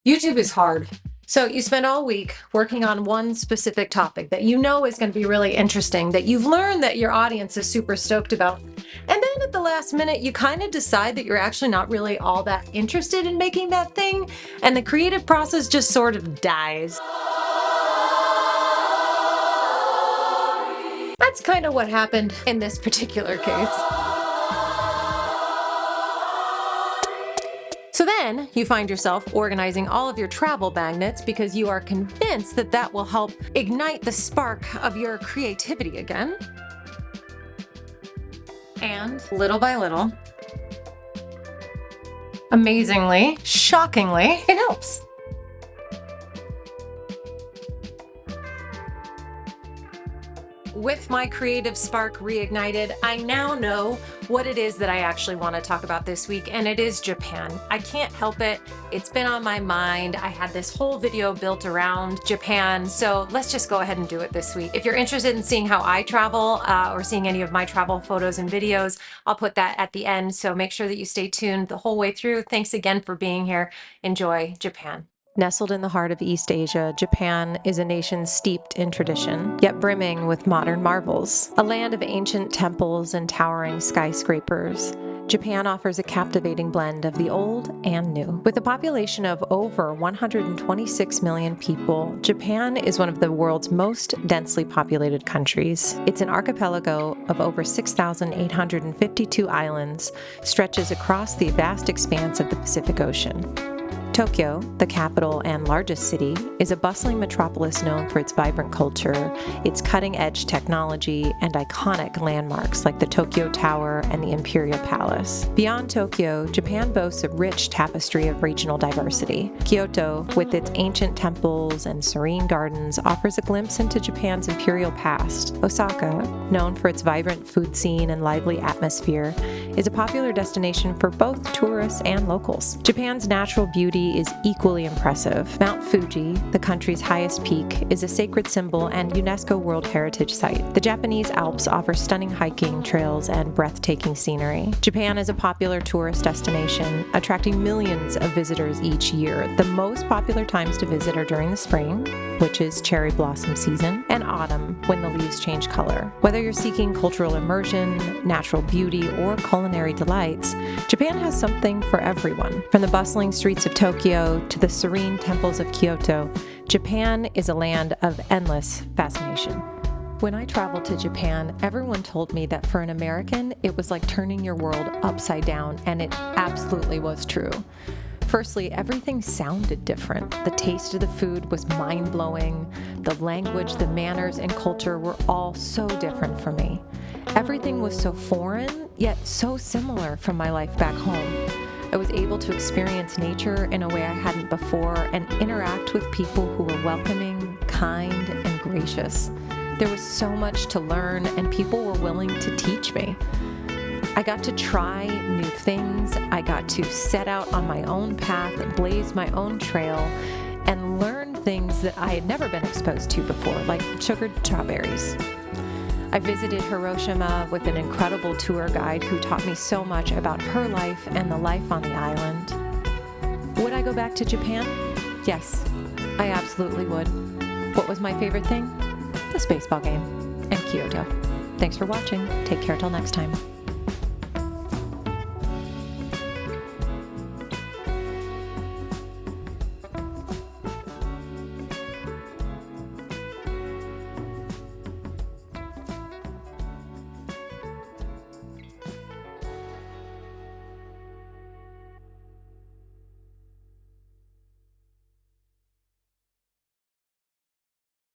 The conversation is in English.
YouTube is hard. So you spend all week working on one specific topic that you know is going to be really interesting, that you've learned that your audience is super stoked about. And then at the last minute, you kind of decide that you're actually not really all that interested in making that thing. And the creative process just sort of dies. That's kind of what happened in this particular case. So then you find yourself organizing all of your travel magnets because you are convinced that that will help ignite the spark of your creativity again. And little by little, amazingly, shockingly, it helps. With my creative spark reignited, I now know what it is that I actually want to talk about this week, and it is Japan. I can't help it. It's been on my mind. I had this whole video built around Japan, so let's just go ahead and do it this week. If you're interested in seeing how I travel or seeing any of my travel photos and videos, I'll put that at the end, so make sure that you stay tuned the whole way through. Thanks again for being here. Enjoy Japan. Nestled in the heart of East Asia, Japan is a nation steeped in tradition, yet brimming with modern marvels. A land of ancient temples and towering skyscrapers, Japan offers a captivating blend of the old and new. With a population of over 126 million people, Japan is one of the world's most densely populated countries. It's an archipelago of over 6,852 islands, stretches across the vast expanse of the Pacific Ocean. Tokyo, the capital and largest city, is a bustling metropolis known for its vibrant culture, its cutting-edge technology, and iconic landmarks like the Tokyo Tower and the Imperial Palace. Beyond Tokyo, Japan boasts a rich tapestry of regional diversity. Kyoto, with its ancient temples and serene gardens, offers a glimpse into Japan's imperial past. Osaka, known for its vibrant food scene and lively atmosphere, is a popular destination for both tourists and locals. Japan's natural beauty is equally impressive. Mount Fuji, the country's highest peak, is a sacred symbol and UNESCO World Heritage Site. The Japanese Alps offer stunning hiking trails and breathtaking scenery. Japan is a popular tourist destination, attracting millions of visitors each year. The most popular times to visit are during the spring, which is cherry blossom season, and autumn, when the leaves change color. Whether you're seeking cultural immersion, natural beauty, or culinary delights, Japan has something for everyone. From the bustling streets of Tokyo to the serene temples of Kyoto, Japan is a land of endless fascination. When I traveled to Japan, everyone told me that for an American, it was like turning your world upside down, and it absolutely was true. Firstly, everything sounded different. The taste of the food was mind-blowing. The language, the manners, and culture were all so different from me. Everything was so foreign, yet so similar from my life back home. I was able to experience nature in a way I hadn't before and interact with people who were welcoming, kind, and gracious. There was so much to learn, and people were willing to teach me. I got to try new things. I got to set out on my own path, blaze my own trail, and learn things that I had never been exposed to before, like sugared strawberries. I visited Hiroshima with an incredible tour guide who taught me so much about her life and the life on the island. Would I go back to Japan? Yes, I absolutely would. What was my favorite thing? The baseball game and Kyoto. Thanks for watching. Take care till next time.